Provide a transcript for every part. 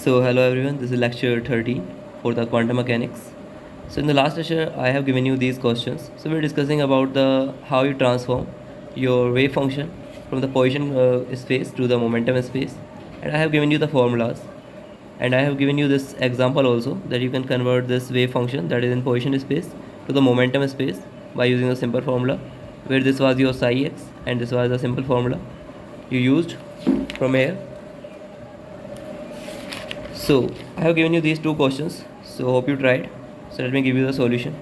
So hello everyone, this is lecture 13 for the quantum mechanics. So in the last lecture I have given you these questions. So we're discussing about the how you transform your wave function from the position space to the momentum space, and I have given you the formulas, and I have given you this example also that you can convert this wave function that is in position space to the momentum space by using a simple formula where this was your psi x and this was the simple formula you used from here. So I have given you these two questions, so hope you tried. So let me give you the solution.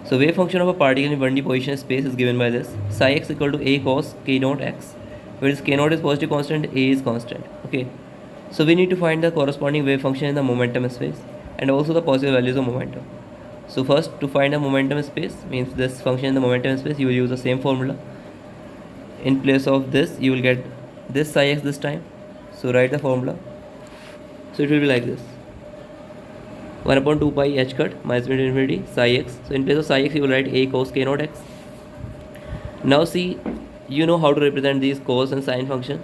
So wave function of a particle in 1D position space is given by this: psi x equal to a cos k naught x, where k naught is positive constant, a is constant. Okay. So we need to find the corresponding wave function in the momentum space and also the possible values of momentum. So first, to find the momentum space, means this function in the momentum space, you will use the same formula. In place of this, you will get this psi x this time. So write the formula. So it will be like this: 1 upon 2 pi h cut minus infinity psi x. So in place of psi x, you will write a cos k naught x. Now see, you know how to represent these cos and sine function.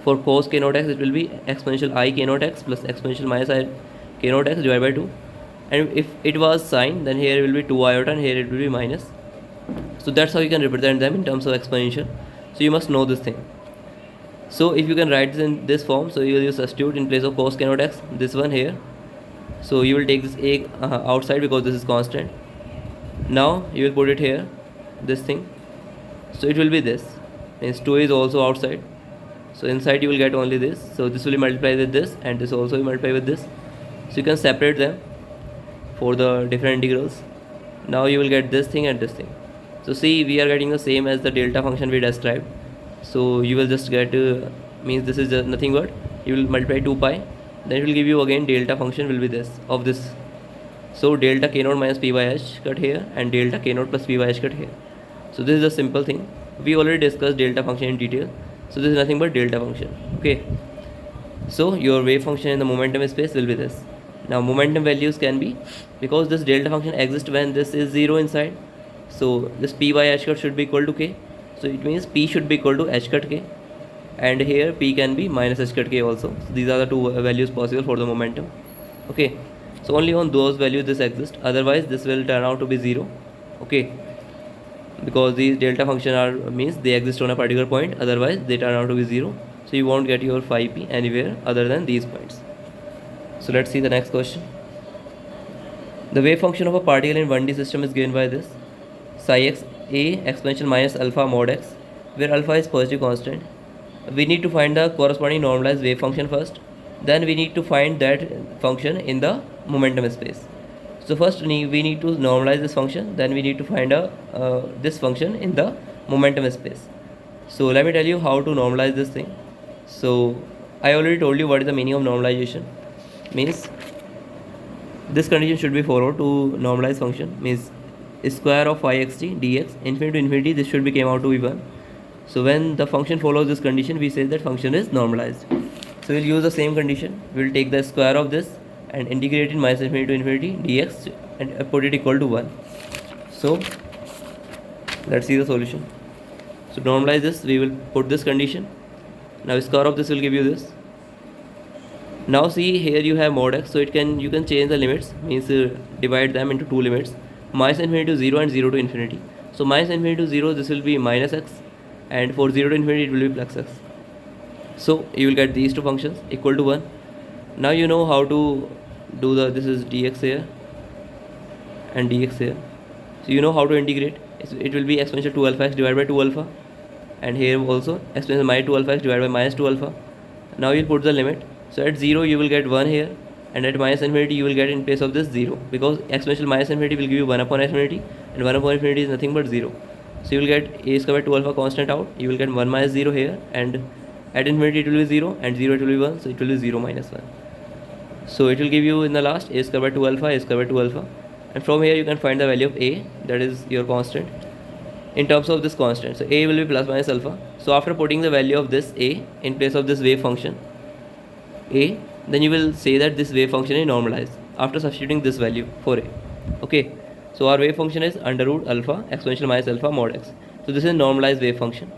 For cos k naught x, it will be exponential I k naught x plus exponential minus I k naught x divided by 2. And if it was sine, then here it will be 2 iota and here it will be minus. So that's how you can represent them in terms of exponential. So you must know this thing. So if you can write this in this form, so you will use substitute in place of cos k naught x, this one here. So you will take this a outside because this is constant. Now you will put it here, this thing. So it will be this, means 2 is also outside. So inside you will get only this. So this will be multiplied with this and this also will multiply with this. So you can separate them for the different integrals. Now you will get this thing and this thing. So see, we are getting the same as the delta function we described. So you will just get means this is just nothing but you will multiply 2 pi, then it will give you again delta function will be this of this. So delta k naught minus p by h cut here and delta k naught plus p by h cut here. So this is a simple thing. We already discussed delta function in detail. So this is nothing but delta function. Okay. So your wave function in the momentum space will be this. Now momentum values can be, because this delta function exists when this is 0 inside. So this p by h cut should be equal to k. So it means p should be equal to h cut k, and here p can be minus h cut k also. So these are the two values possible for the momentum. Okay. So only on those values this exists, otherwise this will turn out to be 0. Okay, because these delta function are means they exist on a particular point, otherwise they turn out to be 0. So you won't get your phi p anywhere other than these points. So let's see the next question. The wave function of a particle in 1D system is given by this: psi x a exponential minus alpha mod x, where alpha is positive constant. We need to find the corresponding normalized wave function first. Then we need to find that function in the momentum space. So first we need to normalize this function. Then we need to find this function in the momentum space. So let me tell you how to normalize this thing. So I already told you what is the meaning of normalization. Means this condition should be followed to normalize function. Means square of phi xt dx infinity to infinity, this should be came out to be 1. So when the function follows this condition, we say that function is normalized. So we'll use the same condition. We'll take the square of this and integrate it minus infinity to infinity dx and put it equal to 1. So let's see the solution. So normalize this, we will put this condition. Now square of this will give you this. Now see, here you have mod x, so you can change the limits, means divide them into two limits, minus infinity to 0 and 0 to infinity. So minus infinity to 0, this will be minus x, and for 0 to infinity it will be plus x. So you will get these two functions equal to 1. Now you know how to do this is dx here and dx here. So you know how to integrate. It will be exponential 2 alpha x divided by 2 alpha, and here also exponential minus 2 alpha x divided by minus 2 alpha. Now you'll put the limit. So at 0 you will get 1 here, and at minus infinity you will get in place of this 0, because exponential minus infinity will give you 1 upon infinity, and 1 upon infinity is nothing but 0. So you will get a square by 2 alpha constant out. You will get 1 minus 0 here, and at infinity it will be 0, and 0 it will be 1, so it will be 0 minus 1. So it will give you in the last a square by 2 alpha, a square by 2 alpha, and from here you can find the value of a, that is your constant, in terms of this constant. So a will be plus minus alpha. So after putting the value of this a in place of this wave function a, then you will say that this wave function is normalized after substituting this value for a. Okay, so our wave function is under root alpha exponential minus alpha mod x. So this is normalized wave function.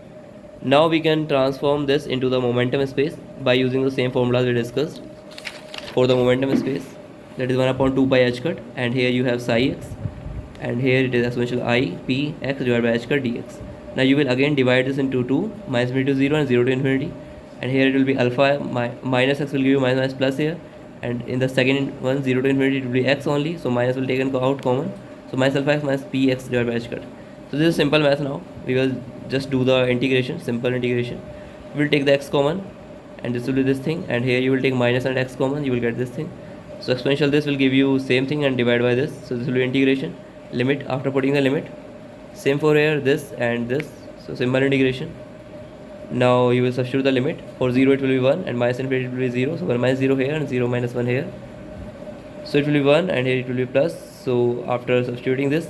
Now we can transform this into the momentum space by using the same formulas we discussed. for the momentum space, that is 1 upon 2 pi h cut, and here you have psi x, and here it is exponential I p x divided by h cut dx. Now you will again divide this into 2, minus infinity to 0 and 0 to infinity, and here it will be alpha minus x will give you minus plus here, and in the second one 0 to infinity it will be x only, so minus will taken out common, so minus alpha x minus p x divided by h cut. So this is simple math. Now we will just do the integration, simple integration. We will take the x common, and this will be this thing, and here you will take minus and x common, you will get this thing. So exponential this will give you same thing and divide by this, so this will be integration, limit after putting the limit, same for here, this and this, so simple integration. Now you will substitute the limit. For 0 it will be 1, and minus infinity it will be 0, so 1 minus 0 here and 0 minus 1 here, so it will be 1, and here it will be plus. So after substituting this,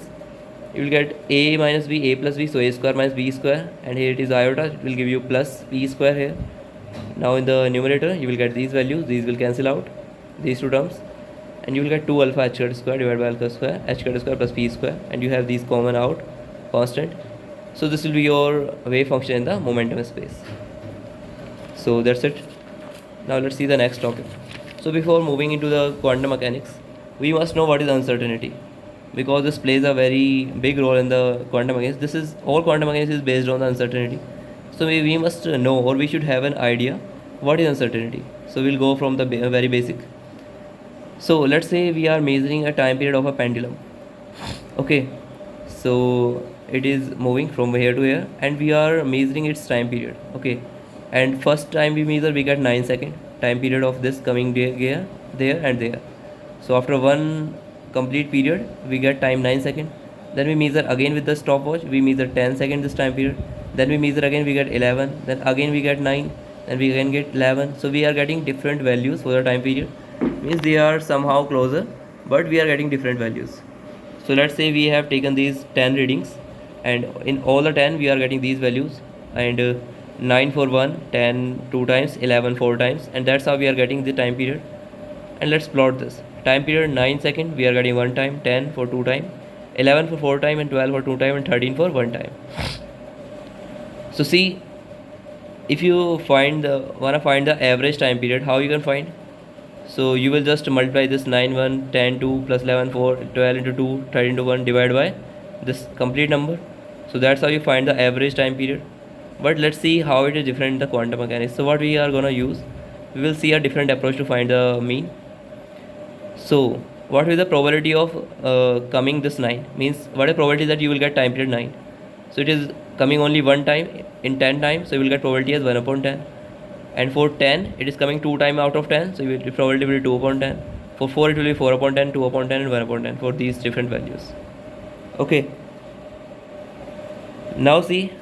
you will get a minus b, a plus b, so a square minus b square, and here it is iota, it will give you plus b square here. Now in the numerator you will get these values, these will cancel out, these two terms, and you will get 2 alpha h cut square divided by alpha square, h cut square plus p square, and you have these common out, constant. So this will be your wave function in the momentum space. So that's it. Now let's see the next topic. So before moving into the quantum mechanics, we must know what is uncertainty, because this plays a very big role in the quantum mechanics. This is all quantum mechanics is based on the uncertainty. So we must know, or we should have an idea what is uncertainty. So we'll go from the very basic. So let's say we are measuring a time period of a pendulum. Okay, so it is moving from here to here, and we are measuring its time period. Okay, and first time we measure, we get 9 second time period of this coming there and there. So after one complete period, we get time 9 second. Then we measure again with the stopwatch, we measure 10 second this time period. Then we measure again, we get 11, then again we get 9, then we again get 11. So we are getting different values for the time period, means they are somehow closer, but we are getting different values. So let's say we have taken these 10 readings, and in all the 10 we are getting these values, and 9 for 1, 10 2 times, 11 4 times, and that's how we are getting the time period. And let's plot this time period. 9 second we are getting 1 time, 10 for 2 time, 11 for 4 time, and 12 for 2 time, and 13 for 1 time. So see, if you wanna find the average time period, how you can find? So you will just multiply this 9 1 10 2 plus 11 4 12 into 2 13 into 1 divided by this complete number. So that's how you find the average time period. But let's see how it is different in the quantum mechanics. So what we are gonna use, we will see a different approach to find the mean. So what is the probability of coming this 9, means what is the probability that you will get time period 9? So it is coming only one time in 10 times, so you will get probability as 1 upon 10. And for 10 it is coming 2 times out of 10, so you will probability will be 2 upon 10. For 4 it will be 4 upon 10, 2 upon 10, and 1 upon 10 for these different values. Okay, now see,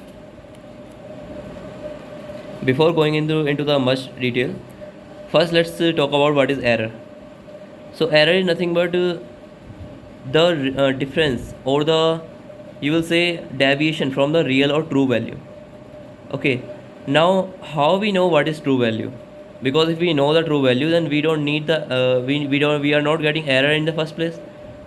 before going into the much detail, first let's talk about what is error. So error is nothing but the difference, or the, you will say, deviation from the real or true value. Okay, now how we know what is true value? Because if we know the true value, then we don't need the we are not getting error in the first place,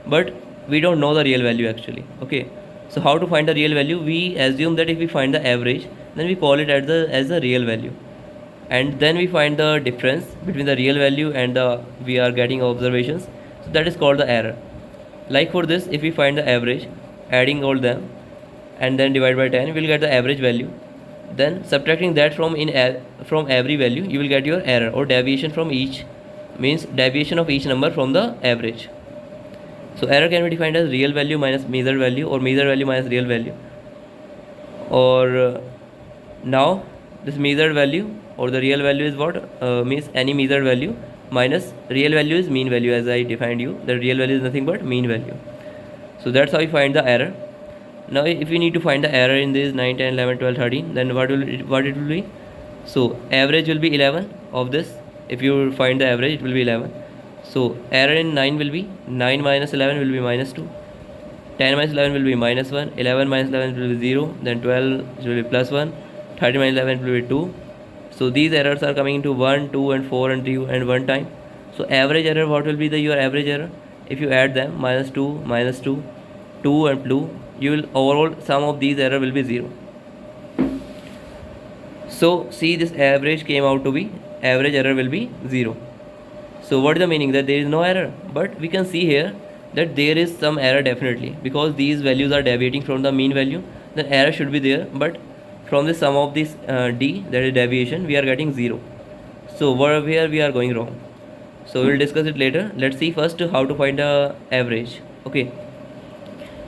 but we don't know the real value actually. Okay, so how to find the real value? We assume that if we find the average, then we call it as the real value, and then we find the difference between the real value and the we are getting observations, so that is called the error. Like for this, if we find the average, adding all them and then divide by 10, we will get the average value. Then subtracting that from every value, you will get your error, or deviation from each, means deviation of each number from the average. So error can be defined as real value minus measured value, or measured value minus real value. Or now this measured value or the real value is what, means any measured value minus real value is mean value, as I defined you. The real value is nothing but mean value. So that's how we find the error. Now if we need to find the error in this 9 10 11 12 13, then what it will be? So average will be 11 of this. If you find the average, it will be 11. So error in 9 will be 9 minus 11 will be minus 2, 10 minus 11 will be minus 1, 11 minus 11 will be 0, then 12 will be plus 1, 13 minus 11 will be 2. So these errors are coming into 1 2 and 4 and 3 and 1 time. So average error, what will be your average error? If you add them, minus 2 2 and 2, you will overall sum of these error will be 0. So see, this average came out to be, average error will be 0. So what is the meaning? That there is no error. But we can see here that there is some error definitely, because these values are deviating from the mean value. The error should be there, but from the sum of this d, that is deviation, we are getting 0. So where we are going wrong. So we will discuss it later. Let's see first how to find the average. Okay,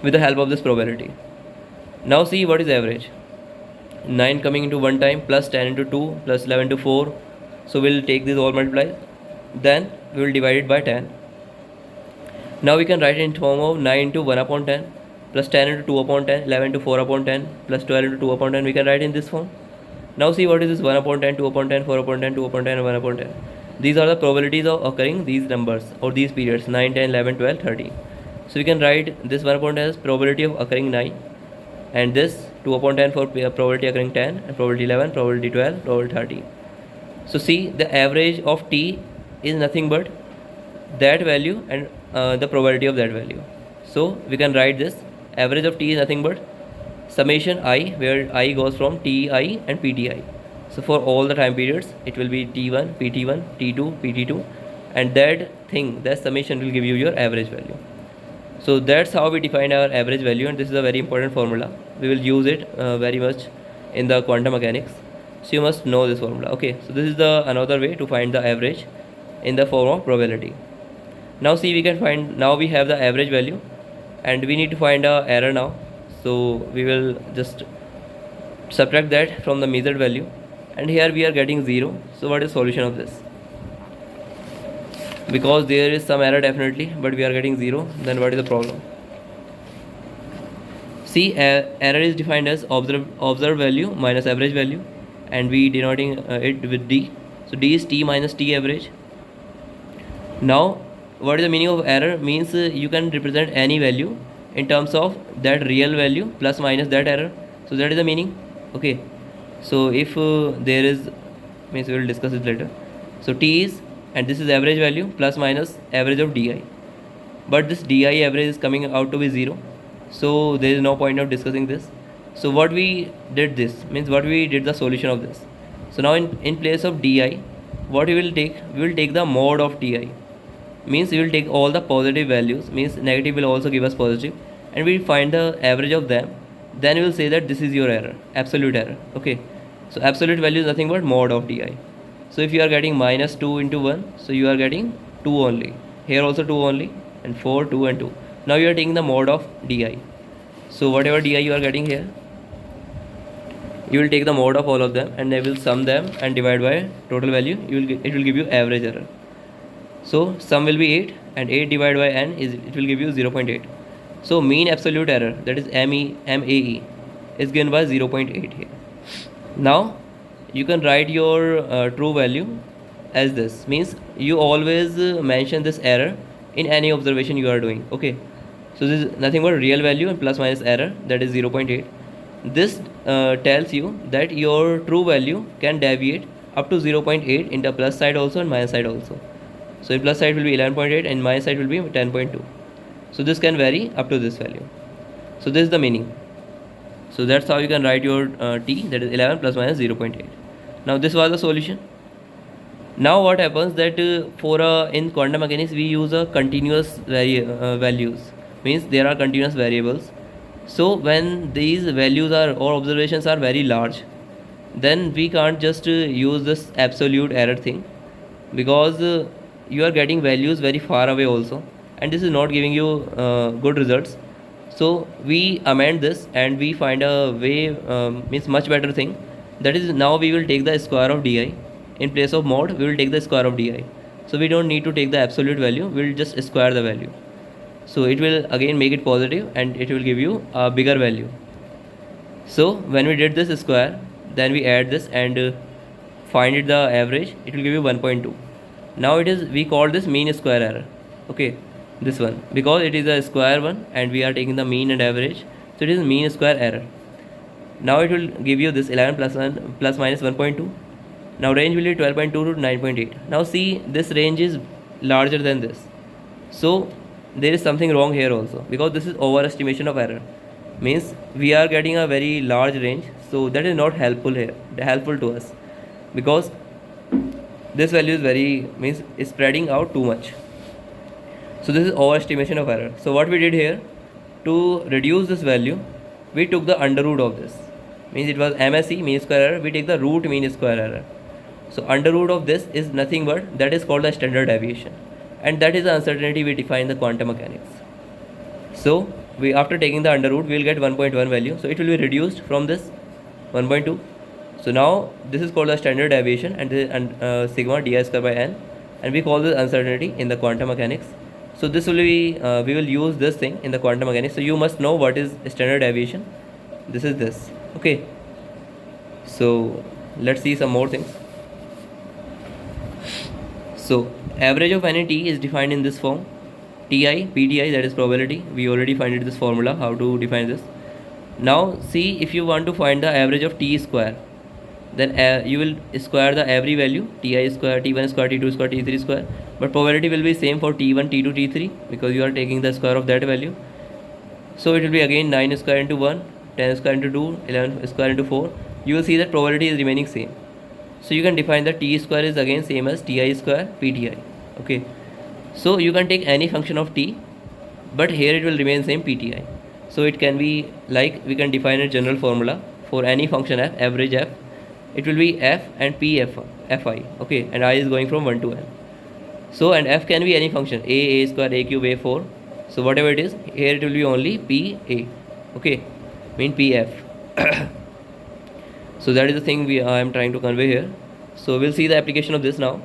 with the help of this probability. Now see what is average. 9 coming into one time, plus 10 into 2, plus 11 into 4. So we'll take this all multiply. Then we will divide it by 10. Now we can write it in form of 9 into 1 upon 10, plus 10 into 2 upon 10, 11 into 4 upon 10, plus 12 into 2 upon 10. We can write in this form. Now see what is this 1 upon 10, 2 upon 10, 4 upon 10, 2 upon 10, and 1 upon 10. These are the probabilities of occurring these numbers or these periods 9, 10, 11, 12, 13. So we can write this 1 upon 10 as probability of occurring 9, and this 2 upon 10 for probability occurring 10, and probability 11, probability 12, probability 13. So see, the average of t is nothing but that value and the probability of that value. So we can write this average of t is nothing but summation I, where I goes from ti and pti. So for all the time periods, it will be t1, pt1, t2, pt2, and that thing, that summation will give you your average value. So that's how we define our average value, and this is a very important formula. We will use it very much in the quantum mechanics. So you must know this formula. Okay, so this is the another way to find the average in the form of probability. Now see, we can find, now we have the average value and we need to find a error now. So we will just subtract that from the measured value, and here we are getting 0. So what is solution of this? Because there is some error definitely, but we are getting 0, then what is the problem? See, error is defined as observed value minus average value, and we denoting it with d. So d is t minus t average. Now what is the meaning of error? Means you can represent any value in terms of that real value plus minus that error. So that is the meaning. Okay, so if there is, means we will discuss it later. So t is, and this is average value plus minus average of di, but this di average is coming out to be 0, so there is no point of discussing this. So what we did, this means what we did the solution of this. So now in place of di, what we will take? We will take the mod of di, means we will take all the positive values, means negative will also give us positive, and we will find the average of them. Then we will say that this is your error, absolute error. Okay, so absolute value is nothing but mod of di. So if you are getting minus 2 into 1, so you are getting 2 only. Here also 2 only, and 4, 2 and 2. Now you are taking the mod of di. So whatever di you are getting here, you will take the mod of all of them, and they will sum them and divide by total value. It will give you average error. So sum will be 8, and 8 divided by n is, it will give you 0.8. So mean absolute error, that is MAE, is given by 0.8 here. Now you can write your true value as this, means you always mention this error in any observation you are doing. Okay, so this is nothing but real value and plus minus error, that is 0.8. This tells you that your true value can deviate up to 0.8 in the plus side also and minus side also. So in plus side will be 11.8 and minus side will be 10.2. So this can vary up to this value. So this is the meaning. So that's how you can write your t, that is 11 plus minus 0.8. Now this was the solution. Now what happens that for in quantum mechanics we use a continuous values, means there are continuous variables. So when these values are or observations are very large, then we can't just use this absolute error thing, because you are getting values very far away also, and this is not giving you good results. So we amend this and we find a way, means much better thing, that is now we will take the square of di. In place of mod, we will take the square of di. So we don't need to take the absolute value, we will just square the value. So it will again make it positive and it will give you a bigger value. So when we did this square, then we add this and find it the average, it will give you 1.2. Now it is, we call this mean square error. Okay, this one, because it is a square one and we are taking the mean and average, so it is mean square error. Now it will give you this 11 plus 1 plus minus 1.2. Now range will be 12.2 to 9.8. Now see, this range is larger than this, so there is something wrong here also, because this is overestimation of error, means we are getting a very large range, so that is not helpful here, helpful to us, because this value is means is spreading out too much. So this is overestimation of error. So what we did here, to reduce this value, we took the under root of this. Means it was MSE, mean square error. We take the root mean square error. So under root of this is nothing but, that is called the standard deviation. And that is the uncertainty we define in the quantum mechanics. So we, after taking the under root, we will get 1.1 value. So it will be reduced from this 1.2. So now this is called the standard deviation, and this is sigma di square by n, and we call this uncertainty in the quantum mechanics. So this will be, we will use this thing in the quantum mechanics. So you must know what is standard deviation. This is this. Okay. So let's see some more things. So average of any t is defined in this form. Ti, Pti, that is probability. We already find it this formula, how to define this. Now see, if you want to find the average of t square, then you will square the every value, ti square, t1 square, t2 square, t3 square, but probability will be same for t1, t2, t3 because you are taking the square of that value. So it will be again 9 square into 1, 10 square into 2, 11 square into 4. You will see that probability is remaining same. So you can define that t square is again same as ti square pti. Okay. So you can take any function of t, but here it will remain same pti. So it can be like, we can define a general formula for any function f, average f. It will be f and p f, fi. Okay, and I is going from 1 to n. So and f can be any function, a square, a cube, a4. So whatever it is, here it will be only p a. Okay, mean p f. So that is the thing I am trying to convey here. So we'll see the application of this now.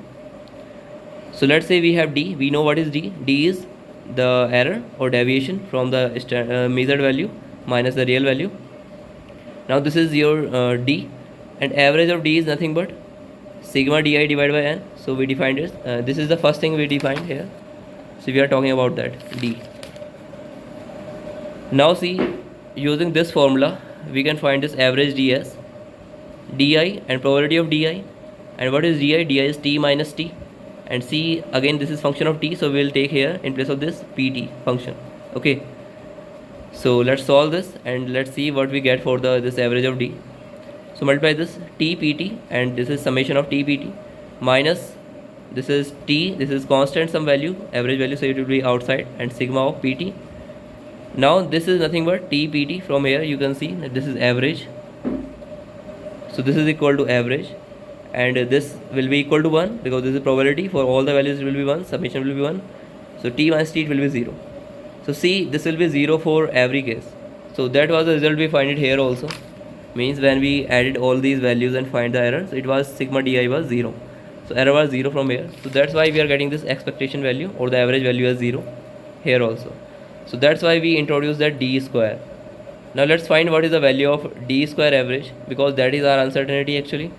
So let's say we have d. We know what is d. D is the error or deviation from the measured value minus the real value. Now this is your d, and average of d is nothing but sigma di divided by n. So we defined it. This is the first thing we defined here. So we are talking about that d. Now see, using this formula, we can find this average d as di and probability of di. And what is di? Di is t minus t. And c, again this is function of t, so we will take here in place of this pt function. Okay. So let's solve this and let's see what we get for this average of d. So multiply this t pt, and this is summation of t pt minus this is t, this is constant some value, average value, so it will be outside, and sigma of pt. Now this is nothing but t pt. From here you can see that this is average. So this is equal to average, and this will be equal to 1 because this is probability. For all the values it will be 1, summation will be 1. So t minus t, it will be 0. So see, this will be 0 for every case. So that was the result we find it here also. Means when we added all these values and find the error, so it was sigma di was 0. So error was 0 from here. So that's why we are getting this expectation value or the average value as 0 here also. So that's why we introduced that d square. Now let's find what is the value of d square average, because that is our uncertainty actually.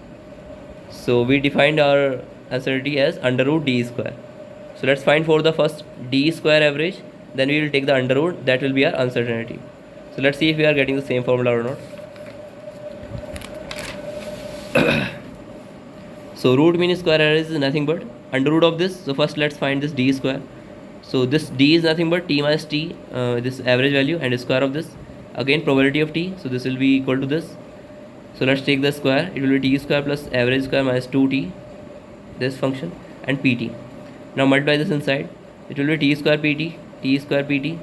So we defined our uncertainty as under root d square. So let's find for the first d square average, then we will take the under root, that will be our uncertainty. So let's see if we are getting the same formula or not. So root mean square error is nothing but under root of this. So first let's find this d square. So this d is nothing but t minus t, this average value, and square of this. Again probability of t, so this will be equal to this. So let's take the square. It will be t square plus average square minus 2t, this function, and pt. Now multiply this inside. It will be t square pt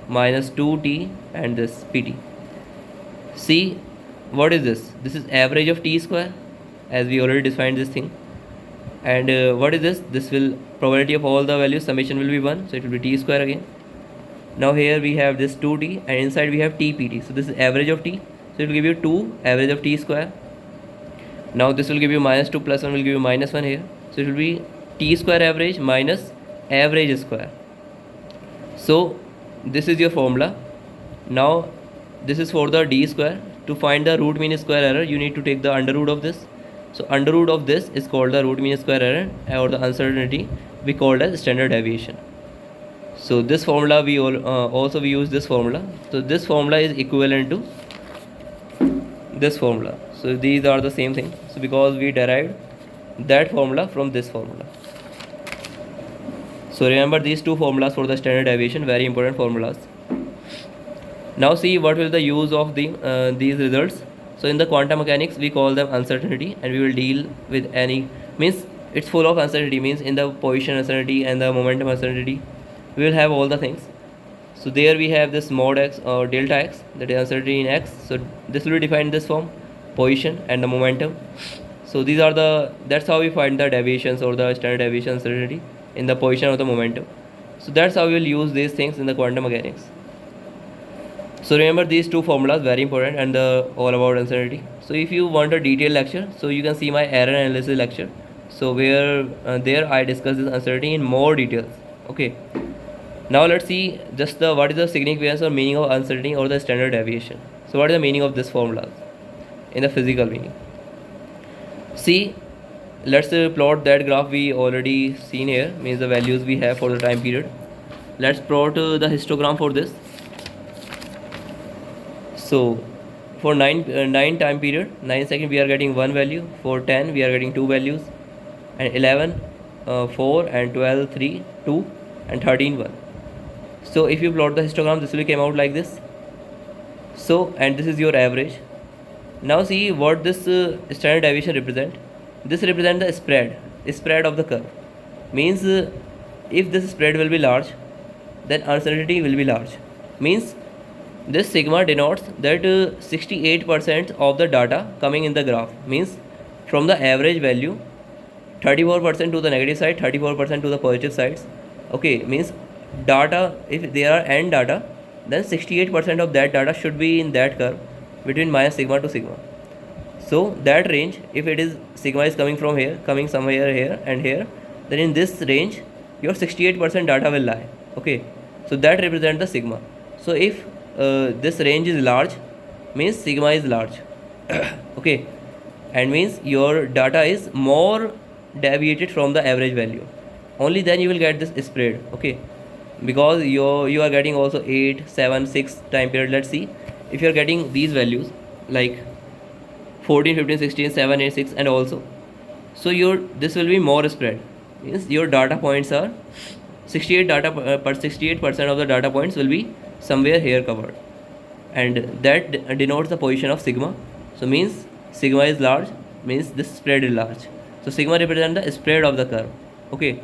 minus 2t and this pt. See, what is this? This is average of t square, as we already defined this thing. And what is this? This will probability of all the values, summation will be 1, so it will be t square again. Now here we have this 2t, and inside we have t pt. So this is average of t, so it will give you 2 average of t square. Now this will give you minus 2 plus 1 will give you minus 1 here. So it will be t square average minus average square. So this is your formula. Now this is for the d square. To find the root mean square error, you need to take the under root of this. So under root of this is called the root mean square error, or the uncertainty we called as standard deviation. So this formula we also we use this formula. So this formula is equivalent to this formula. So these are the same thing. So because we derived that formula from this formula. So remember these two formulas for the standard deviation, very important formulas. Now see what will the use of these results. So in the quantum mechanics we call them uncertainty, and we will deal with any, means it's full of uncertainty, means in the position uncertainty and the momentum uncertainty we will have all the things. So there we have this mod x or delta x, that is uncertainty in x. So this will be defined in this form, position and the momentum. So these are that's how we find the deviations or the standard deviation uncertainty in the position of the momentum. So that's how we will use these things in the quantum mechanics. So remember these two formulas, very important, and all about uncertainty. So if you want a detailed lecture, so you can see my error analysis lecture. So where there I discuss this uncertainty in more details. Okay. Now let's see just what is the significance or meaning of uncertainty or the standard deviation. So what is the meaning of this formula in the physical meaning? See, let's plot that graph we already seen here, means the values we have for the time period. Let's plot the histogram for this. So for 9 time period, 9 second we are getting one value. For 10 we are getting two values, and 11 4, and 12 3 2, and 13 1. So if you plot the histogram, this will come out like this. So, and this is your average. Now see what this standard deviation represent. This represent the spread of the curve. Means if this spread will be large, then uncertainty will be large. Means this sigma denotes that 68% of the data coming in the graph, means from the average value, 34% to the negative side, 34% to the positive sides. Okay, means data, if there are n data, then 68% of that data should be in that curve between minus sigma to sigma. So that range, if it is sigma is coming from here, coming somewhere here and here, then in this range your 68% data will lie. Okay, so that represents the sigma. So if this range is large, means sigma is large. Okay, and means your data is more deviated from the average value, only then you will get this spread. Okay, because you are getting also 8 7 6 time period. Let's see, if you are getting these values like 14 15 16 7 8 6 and also, so this will be more spread, means your data points are 68 data per 68% of the data points will be somewhere here covered, and that denotes the position of sigma. So means sigma is large, means this spread is large. So sigma represents the spread of the curve. Okay,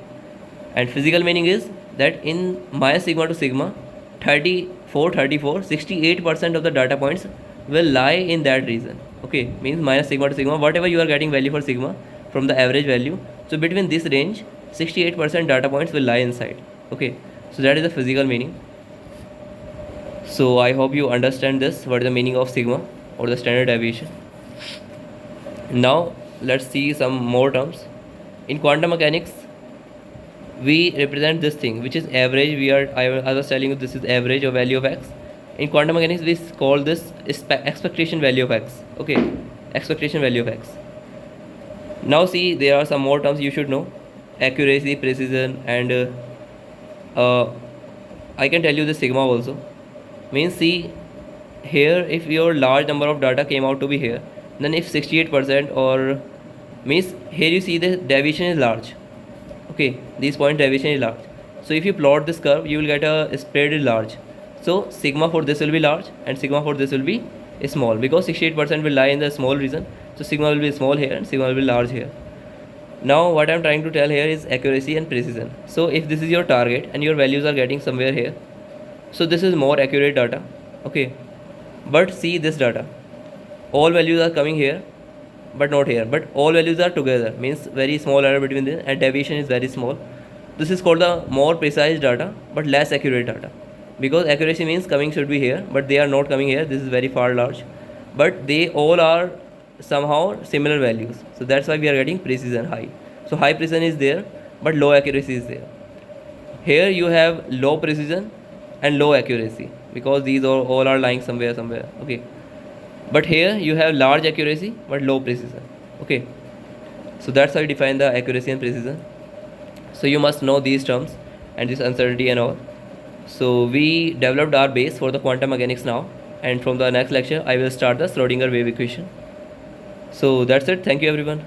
and physical meaning is that in minus sigma to sigma, 34 68% of the data points will lie in that region. Okay, means minus sigma to sigma, whatever you are getting value for sigma from the average value, so between this range 68% data points will lie inside. Okay, so that is the physical meaning. So I hope you understand this, what is the meaning of sigma or the standard deviation. Now let's see some more terms. In quantum mechanics, we represent this thing which is average. I was telling you this is average or value of x. In quantum mechanics we call this expectation value of x. Okay, expectation value of x. Now see, there are some more terms you should know: accuracy, precision, and I can tell you the sigma also. Means see here, if your large number of data came out to be here, then if 68% or means here you see the deviation is large. Okay, this point deviation is large. So if you plot this curve, you will get a spread is large. So sigma for this will be large and sigma for this will be small, because 68% will lie in the small region. So sigma will be small here and sigma will be large here. Now what I am trying to tell here is accuracy and precision. So if this is your target and your values are getting somewhere here, so this is more accurate data. Okay, but see this data, all values are coming here but not here, but all values are together, means very small error between them and deviation is very small. This is called the more precise data but less accurate data, because accuracy means coming should be here but they are not coming here, this is very far large, but they all are somehow similar values. So that's why we are getting precision high. So high precision is there but low accuracy is there. Here you have low precision and low accuracy, because these all are lying somewhere. Okay, but here you have large accuracy but low precision. Okay, so that's how you define the accuracy and precision. So you must know these terms and this uncertainty and all. So we developed our base for the quantum mechanics now, and from the next lecture I will start the Schrodinger wave equation. So that's it. Thank you everyone.